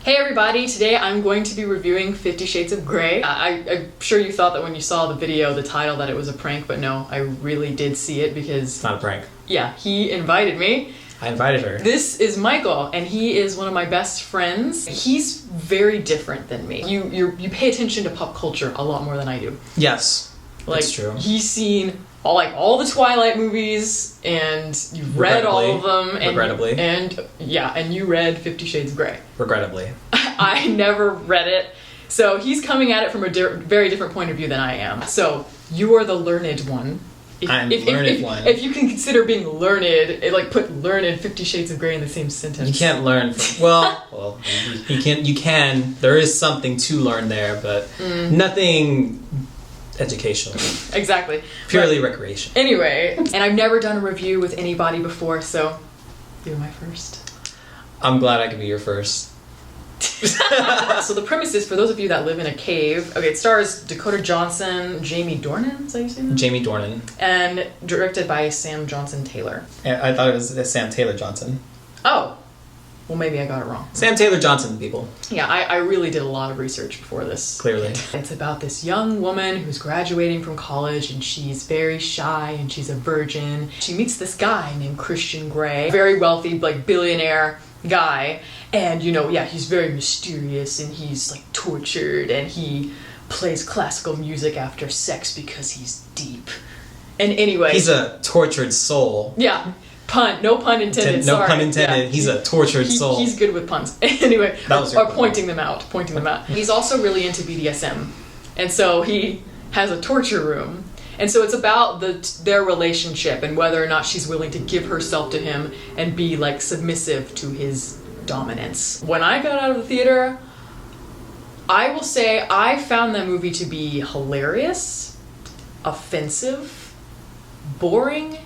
Hey everybody, today I'm going to be reviewing 50 Shades of Grey. I'm sure you thought that when you saw the video, the title, that it was a prank, but no, I really did see it because... It's not a prank. Yeah, he invited me. I invited her. This is Michael, and he is one of my best friends. He's very different than me. You pay attention to pop culture a lot more than I do. Yes, Like, that's true. He's seen all the Twilight movies, and you've read all of them. And Regrettably. And you read 50 Shades of Grey. Regrettably. I never read it. So he's coming at it from a very different point of view than I am. So you are the learned one. I'm the learned one. If you can consider being learned, put learned 50 Shades of Grey in the same sentence. You can't learn from, well, you can, there is something to learn there, but nothing educational. Exactly. Purely recreation. Anyway, and I've never done a review with anybody before, so you're my first. I'm glad I could be your first. So the premise is, for those of you that live in a cave, okay, it stars Dakota Johnson, Jamie Dornan, is that you say that? Jamie Dornan. And directed by Sam Johnson Taylor. I thought it was Sam Taylor Johnson. Oh, well maybe I got it wrong. Sam Taylor Johnson, people. Yeah, I really did a lot of research before this. Clearly. It's about this young woman who's graduating from college, and she's very shy and she's a virgin. She meets this guy named Christian Grey, very wealthy, billionaire guy, and he's very mysterious, and he's tortured, and he plays classical music after sex because he's deep. And anyway, he's a tortured soul. Yeah. No pun intended. No sorry. pun intended. Yeah. He's a tortured soul. He's good with puns. Anyway, that was your or pointing them out. He's also really into BDSM, and so he has a torture room. And so it's about their relationship and whether or not she's willing to give herself to him and be submissive to his dominance. When I got out of the theater, I will say I found that movie to be hilarious, offensive, boring,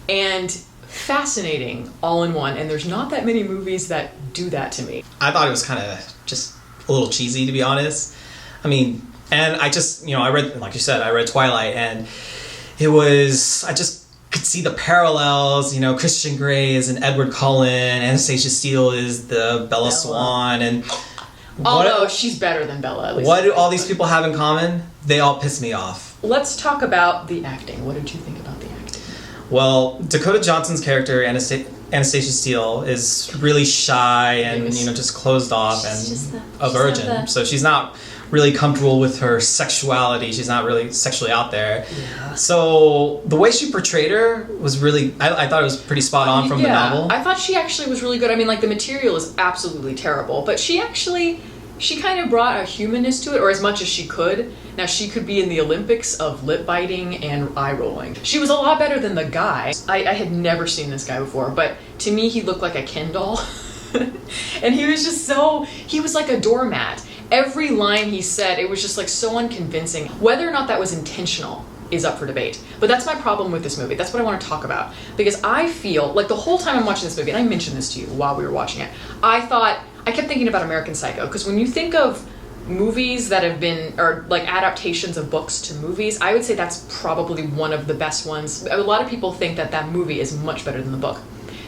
and fascinating all in one. And there's not that many movies that do that to me. I thought it was kind of just a little cheesy, to be honest. I mean... And I just, I read, like you said, I read Twilight, and I just could see the parallels. Christian Grey is an Edward Cullen, Anastasia Steele is the Bella Swan, and... Although she's better than Bella, at least. What do all these people have in common? They all piss me off. Let's talk about the acting. What did you think about the acting? Well, Dakota Johnson's character, Anastasia Steele, is really shy and, just closed off and a virgin. So she's not really comfortable with her sexuality. She's not really sexually out there. Yeah. So the way she portrayed her was really, I thought it was pretty spot on from the novel. I thought she actually was really good. I mean, the material is absolutely terrible, but she kind of brought a humanness to it, or as much as she could. Now, she could be in the Olympics of lip biting and eye rolling. She was a lot better than the guy. I had never seen this guy before, but to me, he looked like a Ken doll. And he was he was like a doormat. Every line he said, it was just so unconvincing. Whether or not that was intentional is up for debate. But that's my problem with this movie. That's what I want to talk about. Because I feel, the whole time I'm watching this movie, and I mentioned this to you while we were watching it, I kept thinking about American Psycho. Because when you think of movies that have been, or adaptations of books to movies, I would say that's probably one of the best ones. A lot of people think that movie is much better than the book.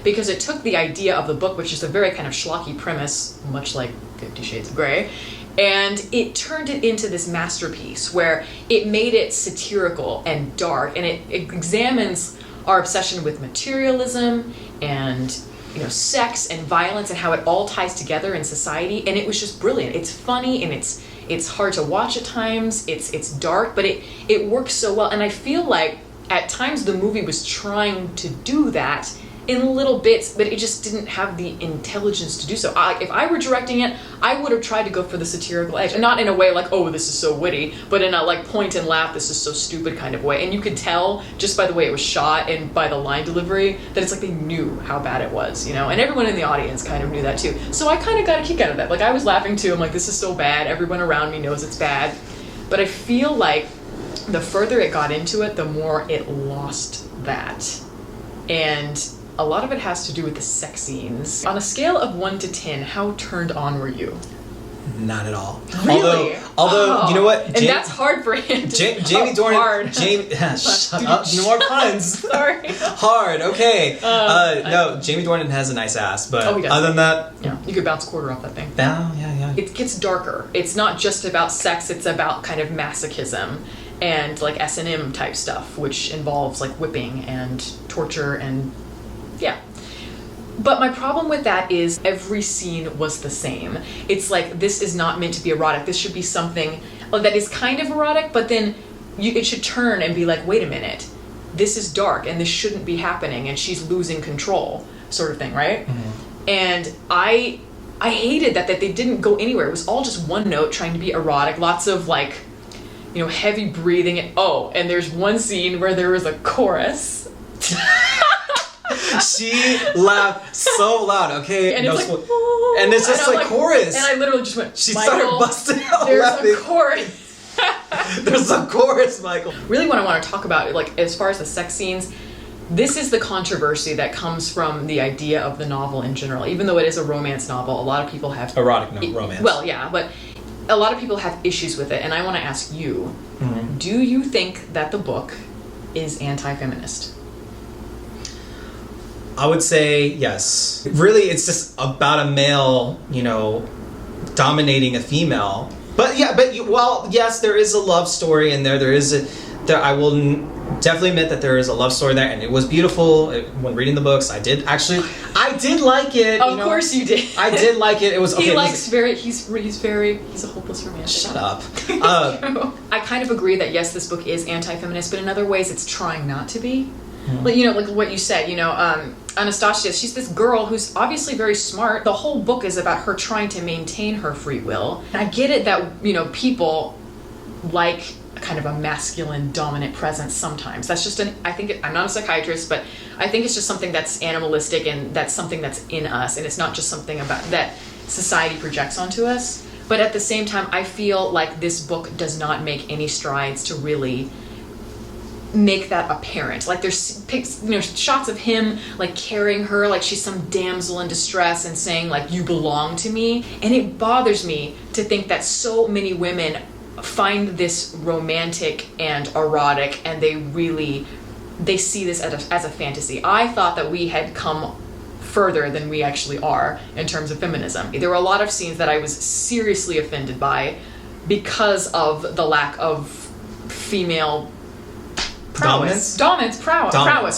Because it took the idea of the book, which is a very kind of schlocky premise, much like 50 Shades of Grey, and it turned it into this masterpiece where it made it satirical and dark, and it examines our obsession with materialism and sex and violence and how it all ties together in society. And it was just brilliant. It's funny, and it's hard to watch at times. It's dark, but it works so well. And I feel like at times the movie was trying to do that in little bits, but it just didn't have the intelligence to do so. If I were directing it, I would have tried to go for the satirical edge. And not in a way oh, this is so witty, but in a point and laugh, this is so stupid kind of way. And you could tell just by the way it was shot and by the line delivery that it's they knew how bad it was, And everyone in the audience kind of knew that too. So I kind of got a kick out of that. I was laughing too. I'm this is so bad. Everyone around me knows it's bad. But I feel the further it got into it, the more it lost that. And a lot of it has to do with the sex scenes. On a scale of 1 to 10, how turned on were you? Not at all. Really? Although you know what? And that's hard for him. Jamie Dornan. Hard. Shut up. No more puns. Sorry. Hard. Okay. No, Jamie Dornan has a nice ass, but other than that, yeah, you could bounce a quarter off that thing. Yeah. It gets darker. It's not just about sex. It's about kind of masochism and like S&M type stuff, which involves like whipping and torture and yeah. But my problem with that is every scene was the same. It's like, this is not meant to be erotic. This should be something that is kind of erotic, but then it should turn and be like, wait a minute, this is dark and this shouldn't be happening and she's losing control, sort of thing, right? Mm-hmm. And I hated that they didn't go anywhere. It was all just one note trying to be erotic, lots of like, you know, heavy breathing. And there's one scene where there was a chorus. She laughed so loud, okay? And, and it's just like chorus. And I literally just went, she started busting out there's laughing. a chorus. There's a chorus, Michael. Really what I want to talk about, like as far as the sex scenes, this is the controversy that comes from the idea of the novel in general. Even though it is a romance novel, a lot of people have... Erotic romance. Well, yeah, but a lot of people have issues with it. And I want to ask you, do you think that the book is anti-feminist? I would say yes. Really, it's just about a male, you know, dominating a female. But yeah, yes, there is a love story in there. I will definitely admit that there is a love story there, and it was beautiful when reading the books. I did like it. Of course you did. I did like it. It was okay. He's a hopeless romantic. Shut up. I kind of agree that yes, this book is anti-feminist, but in other ways, it's trying not to be. Like, you know, like what you said, you know, Anastasia, she's this girl who's obviously very smart. The whole book is about her trying to maintain her free will. And I get it that, you know, people like kind of a masculine dominant presence sometimes. That's just I'm not a psychiatrist, but I think it's just something that's animalistic and that's something that's in us. And it's not just something about that society projects onto us. But at the same time, I feel like this book does not make any strides to really make that apparent. Like there's shots of him like carrying her like she's some damsel in distress and saying like, you belong to me. And it bothers me to think that so many women find this romantic and erotic and they see this as a fantasy. I thought that we had come further than we actually are in terms of feminism. There were a lot of scenes that I was seriously offended by because of the lack of female prowess,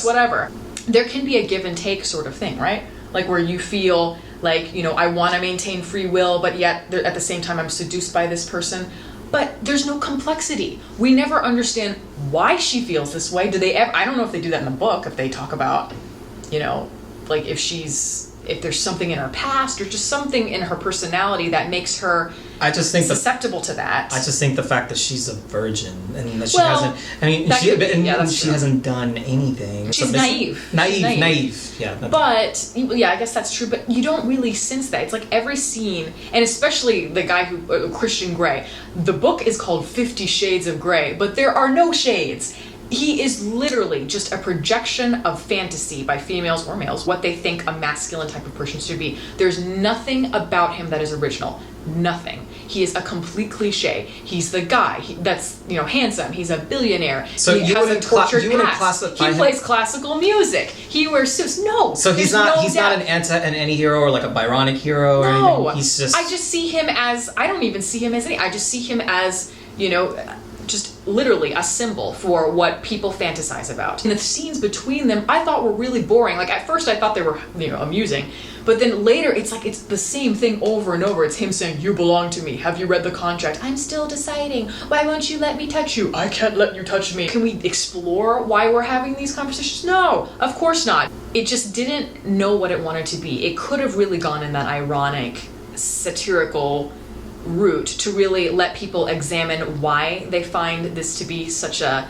whatever. There can be a give and take sort of thing, right? Like where you feel like, you know, I want to maintain free will, but yet at the same time I'm seduced by this person. But there's no complexity. We never understand why she feels this way. I don't know if they do that in the book, if they talk about, you know, like if there's something in her past or just something in her personality that makes her susceptible to that. I just think the fact that she's a virgin and that she hasn't. I mean, she hasn't done anything. She's naive. Naive. Yeah. But yeah, I guess that's true. But you don't really sense that. It's like every scene, and especially the guy who Christian Grey. The book is called 50 Shades of Grey, but there are no shades. He is literally just a projection of fantasy by females or males, what they think a masculine type of person should be. There's nothing about him that is original. Nothing. He is a complete cliche. He's the guy that's, you know, handsome. He's a billionaire. So he has a tortured past. He plays classical music. He wears suits. No. So he's not an anti-hero or like a Byronic hero or anything. He's just. I just see him as. I don't even see him as any. I just see him as, you know, just literally a symbol for what people fantasize about. And the scenes between them I thought were really boring. Like at first I thought they were, you know, amusing, but then later it's like it's the same thing over and over. It's him saying, you belong to me. Have you read the contract? I'm still deciding. Why won't you let me touch you? I can't let you touch me. Can we explore why we're having these conversations? No, of course not. It just didn't know what it wanted to be. It could have really gone in that ironic, satirical route to really let people examine why they find this to be such a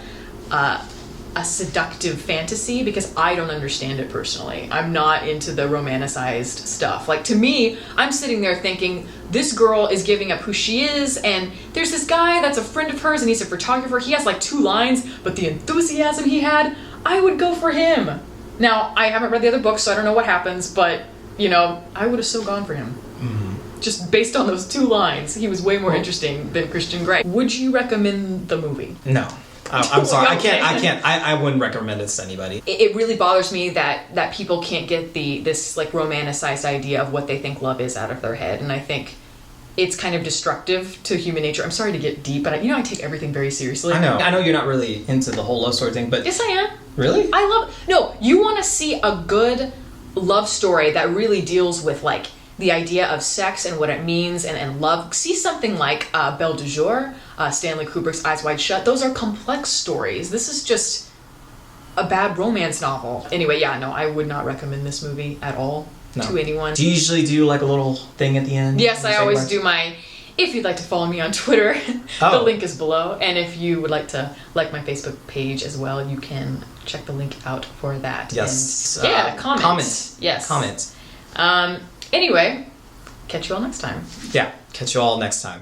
seductive fantasy, because I don't understand it personally. I'm not into the romanticized stuff. Like to me, I'm sitting there thinking this girl is giving up who she is, and there's this guy that's a friend of hers and he's a photographer. He has like 2 lines, but the enthusiasm he had, I would go for him. Now, I haven't read the other books, so I don't know what happens, but you know, I would have so gone for him. Mm-hmm. just based on those 2 lines, he was way more interesting than Christian Grey. Would you recommend the movie? No. I'm sorry. Okay. I can't. I wouldn't recommend this to anybody. It really bothers me that people can't get this like romanticized idea of what they think love is out of their head, and I think it's kind of destructive to human nature. I'm sorry to get deep, but I take everything very seriously. I know you're not really into the whole love story thing, but yes, I am. Really? No, you want to see a good love story that really deals with like the idea of sex and what it means and love. See something like Belle de Jour, Stanley Kubrick's Eyes Wide Shut. Those are complex stories. This is just a bad romance novel. Anyway, yeah, no, I would not recommend this movie at all to anyone. Do you usually do like a little thing at the end? Yes, I always do my... If you'd like to follow me on Twitter, the link is below. And if you would like to like my Facebook page as well, you can check the link out for that. Yes. And, comment. Comment. Yes. Comment. Anyway, catch you all next time. Yeah, catch you all next time.